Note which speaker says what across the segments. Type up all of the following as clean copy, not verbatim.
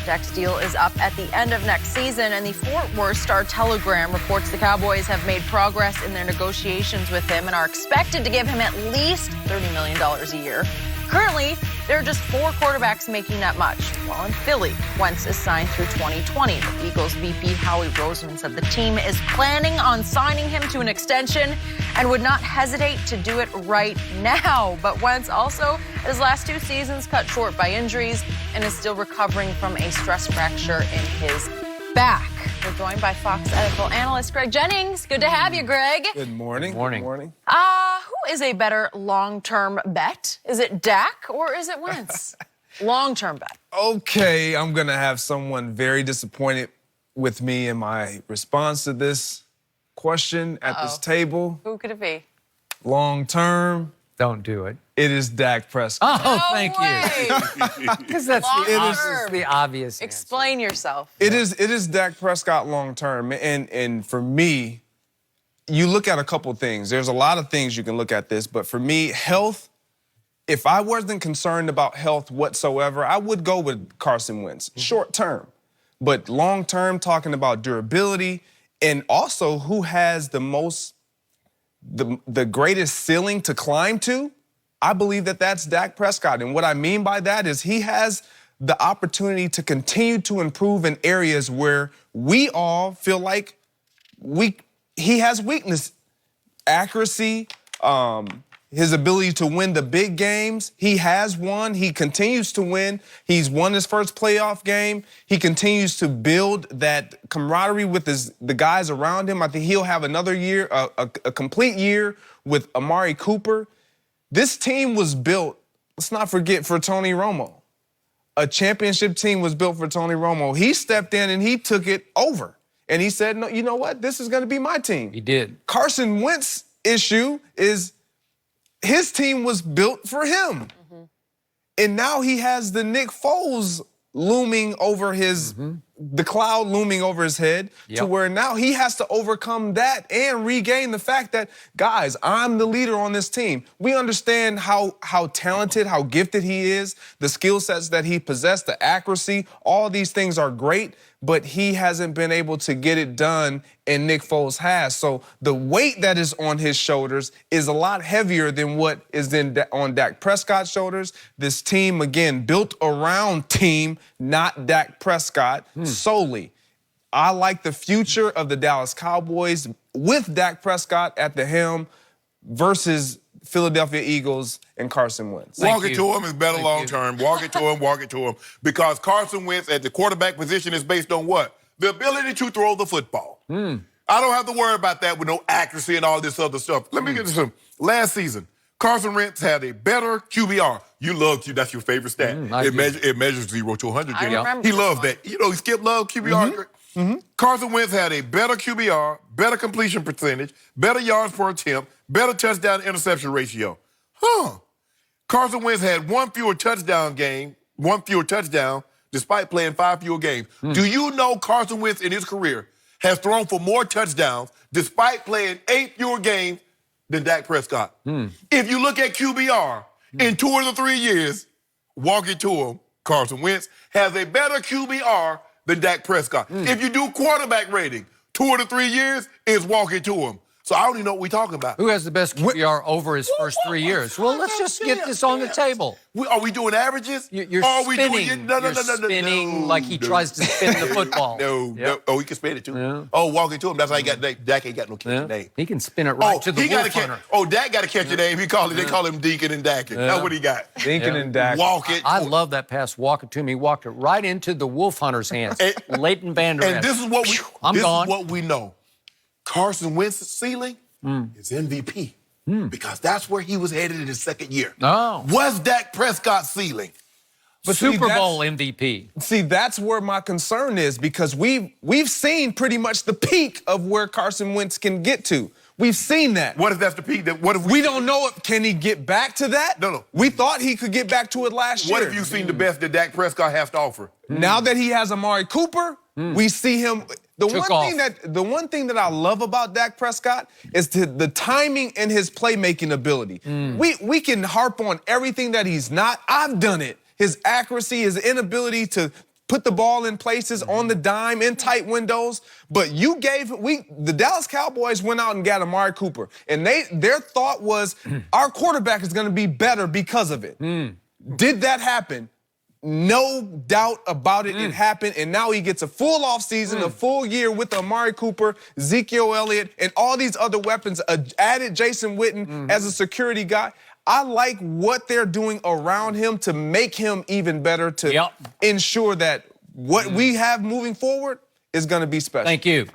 Speaker 1: Dak's deal is up at the end of next season, and the Fort Worth Star-Telegram reports the Cowboys have made progress in their negotiations with him and are expected to give him at least $30 million a year. Currently, there are just 4 quarterbacks making that much. While in Philly, Wentz is signed through 2020. The Eagles VP Howie Roseman said the team is planning on signing him to an extension and would not hesitate to do it right now. But Wentz also, his last 2 seasons, cut short by injuries and is still recovering from a stress fracture in his back. We're joined by Fox NFL analyst Greg Jenning. Good to have you, Greg.
Speaker 2: Good morning.
Speaker 3: Good morning.
Speaker 2: Good morning.
Speaker 1: Who is a better long-term bet? Is it Dak or is it Wentz? Long-term bet.
Speaker 2: Okay, I'm going to have someone very disappointed with me in my response to this question at this table.
Speaker 1: Who could it be?
Speaker 2: Long-term.
Speaker 3: Don't do it.
Speaker 2: It is Dak Prescott.
Speaker 3: Oh,
Speaker 1: No
Speaker 3: thank
Speaker 1: way.
Speaker 3: you. Because that's the obvious answer.
Speaker 1: Explain yourself.
Speaker 2: It is Dak Prescott long-term. And for me, you look at a couple things. There's a lot of things you can look at this, but for me, health, if I wasn't concerned about health whatsoever, I would go with Carson Wentz, short-term. But long-term, talking about durability, and also who has the greatest ceiling to climb to, I believe that that's Dak Prescott. And what I mean by that is he has the opportunity to continue to improve in areas where we all feel like he has weakness. Accuracy, his ability to win the big games. He has won. He continues to win. He's won his first playoff game. He continues to build that camaraderie with the guys around him. I think he'll have another year, a complete year with Amari Cooper. This team was built, let's not forget, for Tony Romo. A championship team was built for Tony Romo. He stepped in and he took it over. And he said, no, you know what? This is going to be my team.
Speaker 3: He did.
Speaker 2: Carson Wentz's issue is his team was built for him. And now he has the Nick Foles looming over his, the cloud looming over his head to where now he has to overcome that and regain the fact that, guys, I'm the leader on this team. We understand how talented, how gifted he is, the skill sets that he possessed, the accuracy, all these things are great, but he hasn't been able to get it done, and Nick Foles has. So the weight that is on his shoulders is a lot heavier than what is on Dak Prescott's shoulders. This team, again, built around team, not Dak Prescott solely. I like the future of the Dallas Cowboys with Dak Prescott at the helm versus Philadelphia Eagles and Carson Wentz.
Speaker 4: Walk it to him is better long-term. Walk it to him, walk it to him. Because Carson Wentz at the quarterback position is based on what? The ability to throw the football. I don't have to worry about that with no accuracy and all this other stuff. Let me get to some. Last season, Carson Wentz had a better QBR. You love Q. That's your favorite stat. It measures 0 to 100. He loves that. You know, Skip loves QBR. Carson Wentz had a better QBR, better completion percentage, better yards per attempt, better touchdown-interception ratio. Carson Wentz had one fewer touchdown despite playing 5 fewer games. Do you know Carson Wentz in his career has thrown for more touchdowns despite playing 8 fewer games than Dak Prescott? If you look at QBR, in 2 of the 3 years, walk it to him, Carson Wentz has a better QBR than Dak Prescott. If you do quarterback rating, 2 of the 3 years is walk it to him. So I don't even know what we're talking about.
Speaker 3: Who has the best QBR over his first 3 years? Well, let's just get this on the table.
Speaker 4: Are we doing averages?
Speaker 3: You're spinning. You're spinning like he tries to spin the football.
Speaker 4: No. Oh, he can spin it too. Yeah. Oh, walk it to him. That's how he got Dak ain't got no catch name.
Speaker 3: He can spin it right to the wolf hunter.
Speaker 4: Dak got to catch a name. They call him Deacon and Dakin. That's what he got.
Speaker 2: Deacon and Dak.
Speaker 4: Walk it.
Speaker 3: I love that pass. Walk it to him. He walked it right into the wolf hunter's hands. Leighton Vander Esch.
Speaker 4: And this is what we know. Carson Wentz's ceiling is MVP because that's where he was headed in his second year. Was Dak Prescott's ceiling?
Speaker 3: But Super Bowl MVP.
Speaker 2: See, that's where my concern is because we've seen pretty much the peak of where Carson Wentz can get to. We've seen that.
Speaker 4: What if that's the peak?
Speaker 2: We don't know if can he get back to that?
Speaker 4: No.
Speaker 2: We thought he could get back to it last year.
Speaker 4: What have you seen the best that Dak Prescott has to offer?
Speaker 2: Now that he has Amari Cooper, we see him. The one thing that I love about Dak Prescott is the timing and his playmaking ability. We can harp on everything that he's not. I've done it. His accuracy, his inability to put the ball in places on the dime in tight windows. But the Dallas Cowboys went out and got Amari Cooper, and their thought was our quarterback is going to be better because of it. Did that happen? No doubt about it. It happened, and now he gets a full offseason, a full year with Amari Cooper, Ezekiel Elliott, and all these other weapons. Added Jason Witten as a security guy. I like what they're doing around him to make him even better, to ensure that what we have moving forward is going to be special.
Speaker 3: Thank you.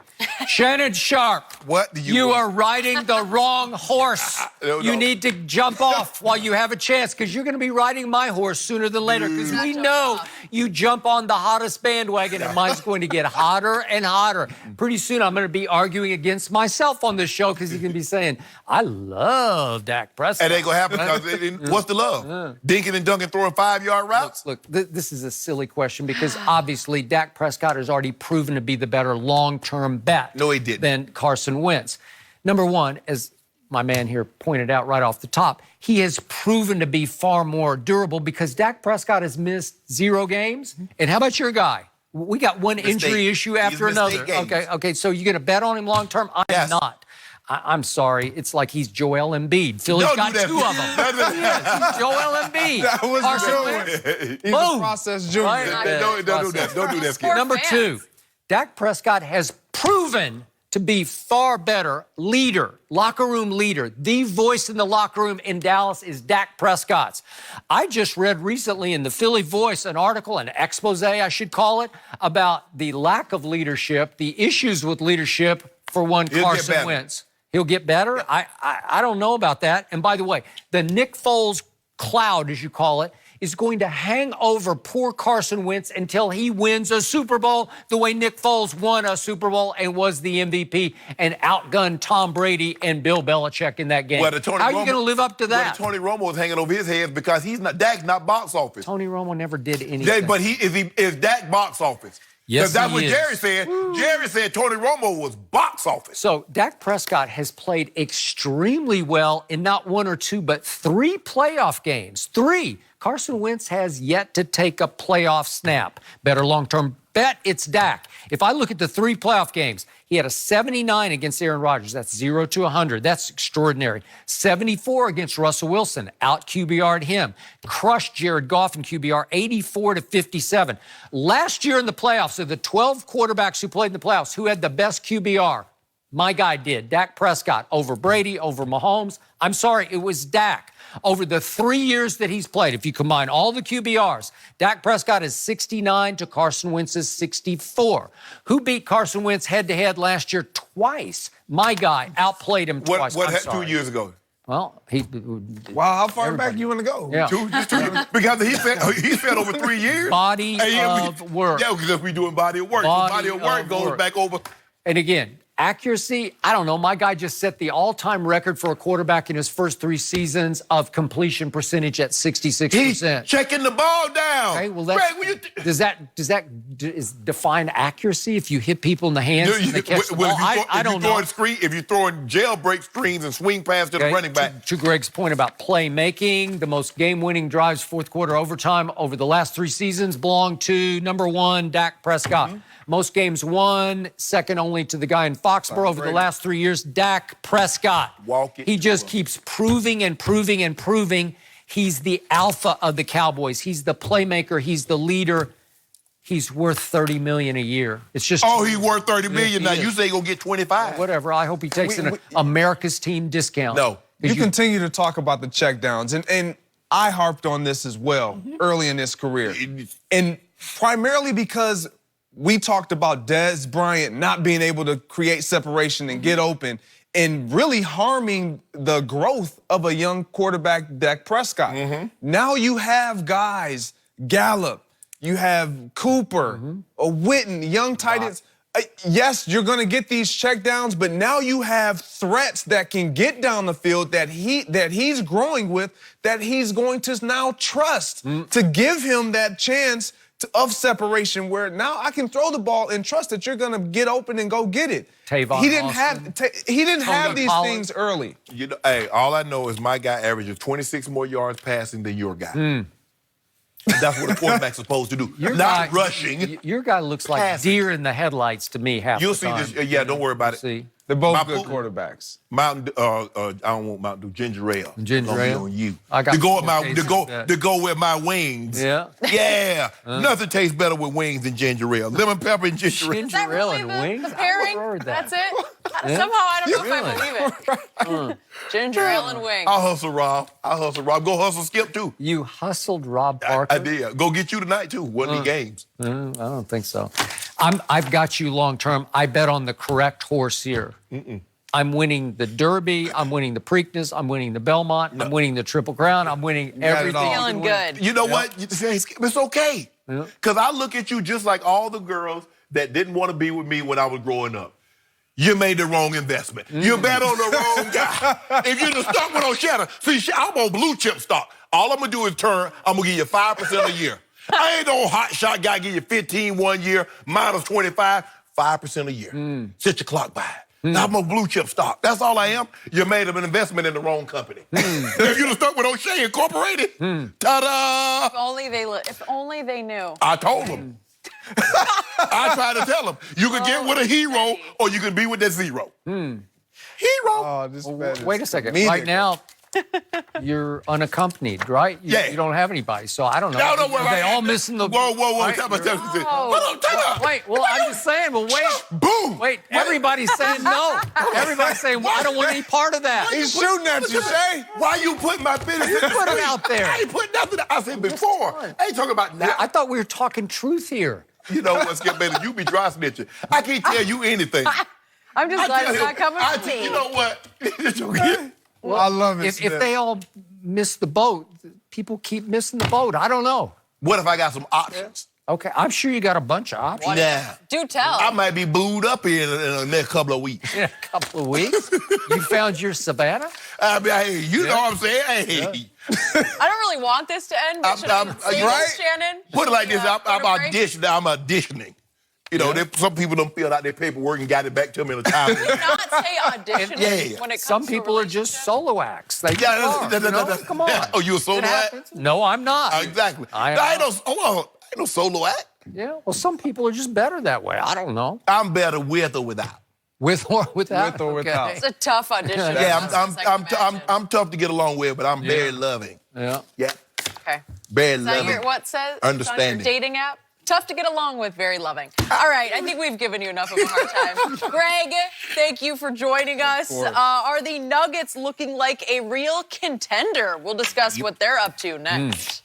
Speaker 3: Shannon Sharp,
Speaker 4: what do
Speaker 3: you are riding the wrong horse. You need to jump off while you have a chance, because you're going to be riding my horse sooner than later, because we know you jump on the hottest bandwagon, and mine's going to get hotter and hotter. Pretty soon I'm going to be arguing against myself on this show, because he's going to be saying, I love Dak Prescott.
Speaker 4: It ain't going to happen, because what's the love? Dinking and dunking, throwing 5-yard routes?
Speaker 3: Look, this is a silly question, because obviously Dak Prescott has already proven to be the better long-term bet.
Speaker 4: No, he didn't.
Speaker 3: Than Carson Wentz. Number one, as my man here pointed out right off the top, he has proven to be far more durable, because Dak Prescott has missed 0 games. And how about your guy? We got one injury issue after another. Okay, so you're going to bet on him long term? I'm not. I'm sorry. It's like he's Joel Embiid. Philly's got 2 of them. He's Joel Embiid.
Speaker 2: That was
Speaker 3: Carson Wentz.
Speaker 2: He's a process junior.
Speaker 4: Don't do that. Don't do that, Skip.
Speaker 3: Number 2, Dak Prescott has proven to be far better leader, locker room leader. The voice in the locker room in Dallas is Dak Prescott's. I just read recently in the Philly Voice an article, an expose, I should call it, about the lack of leadership, the issues with leadership for one Carson Wentz. He'll get better? I don't know about that. And by the way, the Nick Foles cloud, as you call it, is going to hang over poor Carson Wentz until he wins a Super Bowl the way Nick Foles won a Super Bowl and was the MVP and outgunned Tom Brady and Bill Belichick in that game. How are you going to live up to that?
Speaker 4: Well, Tony Romo is hanging over his head because Dak's not box office.
Speaker 3: Tony Romo never did anything.
Speaker 4: But is Dak box office?
Speaker 3: Yes,
Speaker 4: because that's what
Speaker 3: is.
Speaker 4: Jerry said. Jerry said Tony Romo was box office.
Speaker 3: So Dak Prescott has played extremely well in not 1 or 2, but 3 playoff games. 3. Carson Wentz has yet to take a playoff snap. Better long-term bet, it's Dak. If I look at the 3 playoff games, he had a 79 against Aaron Rodgers. That's 0 to 100. That's extraordinary. 74 against Russell Wilson. Out QBR'd him. Crushed Jared Goff in QBR, 84 to 57. Last year in the playoffs, of the 12 quarterbacks who played in the playoffs, who had the best QBR? My guy did. Dak Prescott over Brady, over Mahomes. I'm sorry, it was Dak. Over the 3 years that he's played, if you combine all the QBRs, Dak Prescott is 69 to Carson Wentz's 64. Who beat Carson Wentz head-to-head last year twice? My guy outplayed him twice.
Speaker 4: What 2 years ago?
Speaker 3: Well,
Speaker 2: Wow, how far back you want to go?
Speaker 3: Yeah.
Speaker 4: Just 2 years. Because he spent over 3 years.
Speaker 3: Body of work.
Speaker 4: Yeah, because we're doing body of work. Body of work goes back over.
Speaker 3: And again, accuracy, I don't know. My guy just set the all-time record for a quarterback in his first 3 seasons of completion percentage at 66%.
Speaker 4: He's checking the ball down.
Speaker 3: Okay, well, does that define accuracy if you hit people in the hands and they catch the ball? I don't know.
Speaker 4: If you're throwing jailbreak screens and swing pass to the running back.
Speaker 3: To Greg's point about playmaking, the most game-winning drives, fourth quarter overtime over the last 3 seasons belong to number 1, Dak Prescott. Most games won, second only to the guy in Foxborough over the last 3 years, Dak Prescott. He just keeps proving and proving and proving he's the alpha of the Cowboys. He's the playmaker. He's the leader. He's worth $30 million a year. It's just
Speaker 4: he's worth $30 million now. You say he's gonna get 25.
Speaker 3: Whatever. I hope he takes an America's team discount.
Speaker 4: No.
Speaker 2: You continue to talk about the checkdowns, and I harped on this as well early in his career, and primarily because we talked about Dez Bryant not being able to create separation and get open and really harming the growth of a young quarterback, Dak Prescott. Now you have guys, Gallup, you have Cooper, Witten, young tight ends. Yes, you're going to get these checkdowns, but now you have threats that can get down the field that he's growing with, that he's going to now trust to give him that chance of separation, where now I can throw the ball and trust that you're going to get open and go get it. He didn't have these things early.
Speaker 4: You know, hey, all I know is my guy averages 26 more yards passing than your guy. And that's what a quarterback's supposed to do.
Speaker 3: Your
Speaker 4: Not
Speaker 3: guy-
Speaker 4: rushing.
Speaker 3: Your guy looks like
Speaker 4: Passing.
Speaker 3: deer in the headlights to me half
Speaker 4: You'll
Speaker 3: the
Speaker 4: see
Speaker 3: time.
Speaker 4: this. Yeah, don't worry about it.
Speaker 3: See?
Speaker 2: They're both
Speaker 4: My
Speaker 2: good
Speaker 4: food-
Speaker 2: quarterbacks.
Speaker 4: Mountain, I don't want Mountain Dew, ginger ale.
Speaker 3: Ginger
Speaker 4: Gonna be
Speaker 3: ale?
Speaker 4: on you.
Speaker 3: I got
Speaker 4: to go with
Speaker 3: some
Speaker 4: my
Speaker 3: taste
Speaker 4: to go
Speaker 3: of that.
Speaker 4: to go with my wings.
Speaker 3: Yeah.
Speaker 4: Yeah. Nothing tastes better with wings than ginger ale. Lemon pepper and ginger ale.
Speaker 1: Is that
Speaker 3: Ginger ale
Speaker 1: really
Speaker 3: and
Speaker 1: the
Speaker 3: wings? I
Speaker 1: pairing?
Speaker 3: never heard that.
Speaker 1: That's it?
Speaker 3: Yeah.
Speaker 1: Somehow I don't know if
Speaker 3: Really?
Speaker 1: I believe it. Ginger ale and wings.
Speaker 4: I'll hustle, Rob. Go hustle Skip too.
Speaker 3: You hustled Rob Parker?
Speaker 4: I did. Go get you tonight too. One of the games.
Speaker 3: I don't think so. I've got you long term. I bet on the correct horse here. I'm winning the Derby. I'm winning the Preakness. I'm winning the Belmont. I'm winning the Triple Crown. I'm winning
Speaker 2: got it
Speaker 3: everything.
Speaker 2: all.
Speaker 3: you
Speaker 1: Feeling
Speaker 3: can win.
Speaker 1: good.
Speaker 4: You know what? You say, Skip, it's okay. Because I look at you just like all the girls that didn't want to be with me when I was growing up. You made the wrong investment. You bet on the wrong guy. If you'd have stuck with O'Shatter, see, I'm on blue chip stock. All I'm going to do is turn. I'm going to give you 5% a year. I ain't no hot shot guy give you 15 one year, minus 25, 5% a year. Set your clock by it. I'm on blue chip stock. That's all I am. You made an investment in the wrong company. If you'd have stuck with O'Shea Incorporated, ta-da!
Speaker 1: If only they knew.
Speaker 4: I told them. I tried to tell them. You can get with a hero or you can be with that zero. Hero.
Speaker 2: Oh, this man
Speaker 3: Wait a
Speaker 2: is
Speaker 3: second.
Speaker 2: comedic.
Speaker 3: Right now, you're unaccompanied, right?
Speaker 4: Yeah.
Speaker 3: You don't have anybody, so I don't know.
Speaker 4: No, no,
Speaker 3: Are they all missing the...
Speaker 4: Whoa.
Speaker 3: Right?
Speaker 4: Tell me.
Speaker 1: Oh.
Speaker 4: Hold on, time out.
Speaker 3: Wait, well, I'm just saying, well, wait.
Speaker 4: Boom.
Speaker 3: Wait, everybody's saying no. Everybody's saying, well, I don't want any part of that.
Speaker 2: He's shooting at you, Shay.
Speaker 4: Why you putting my business in the
Speaker 3: put it
Speaker 4: street?
Speaker 3: out there.
Speaker 4: I ain't putting nothing. I said before. I ain't talking about now.
Speaker 3: I thought we were talking truth here.
Speaker 4: You know what's getting better? You be dry snitching. I can't tell you anything.
Speaker 1: I'm just glad
Speaker 4: tell
Speaker 1: it's
Speaker 4: you-
Speaker 1: not coming
Speaker 4: I
Speaker 1: from
Speaker 4: tell-
Speaker 1: me.
Speaker 4: You know what? It's okay.
Speaker 2: I love it.
Speaker 3: If
Speaker 2: Smith.
Speaker 3: they all miss the boat, people keep missing the boat. I don't know.
Speaker 4: What if I got some options?
Speaker 3: Okay, I'm sure you got a bunch of options.
Speaker 4: Nah.
Speaker 1: Do tell.
Speaker 4: I might be booed up in the next couple of weeks.
Speaker 3: In a couple of weeks. You found your Savannah?
Speaker 4: I mean, hey, you know what I'm saying? Hey.
Speaker 1: I don't really want this to end, but should I say
Speaker 4: right?
Speaker 1: this, Shannon?
Speaker 4: Put it like this, I'm
Speaker 1: Go to break?
Speaker 4: auditioning. You know, some people don't fill out their paperwork and got it back to me in a time.
Speaker 1: Do not say auditioning
Speaker 4: Yeah.
Speaker 1: when it comes
Speaker 3: Some
Speaker 1: to
Speaker 3: people are just
Speaker 1: relationship.
Speaker 3: solo acts. They
Speaker 4: Yeah,
Speaker 3: are, you know? Come on.
Speaker 4: Oh, you a solo
Speaker 3: It
Speaker 4: act?
Speaker 3: happens. No, I'm not.
Speaker 4: Exactly.
Speaker 3: I am
Speaker 4: ain't
Speaker 3: not.
Speaker 4: ain't no solo act.
Speaker 3: Yeah, well, some people are just better that way. I don't know.
Speaker 4: I'm better with or without.
Speaker 3: With or without?
Speaker 2: With or without.
Speaker 1: It's a tough audition.
Speaker 4: Yeah,
Speaker 1: process, I can imagine.
Speaker 4: I'm tough to get along with, but I'm very loving.
Speaker 3: Yeah.
Speaker 4: Yeah,
Speaker 1: Okay.
Speaker 4: very
Speaker 1: Is that
Speaker 4: loving.
Speaker 1: your, what says? It's on your
Speaker 4: Understanding.
Speaker 1: dating app? Tough to get along with, very loving. All right, I think we've given you enough of a hard time. Greg, thank you for joining us. Are the Nuggets looking like a real contender? We'll discuss what they're up to next.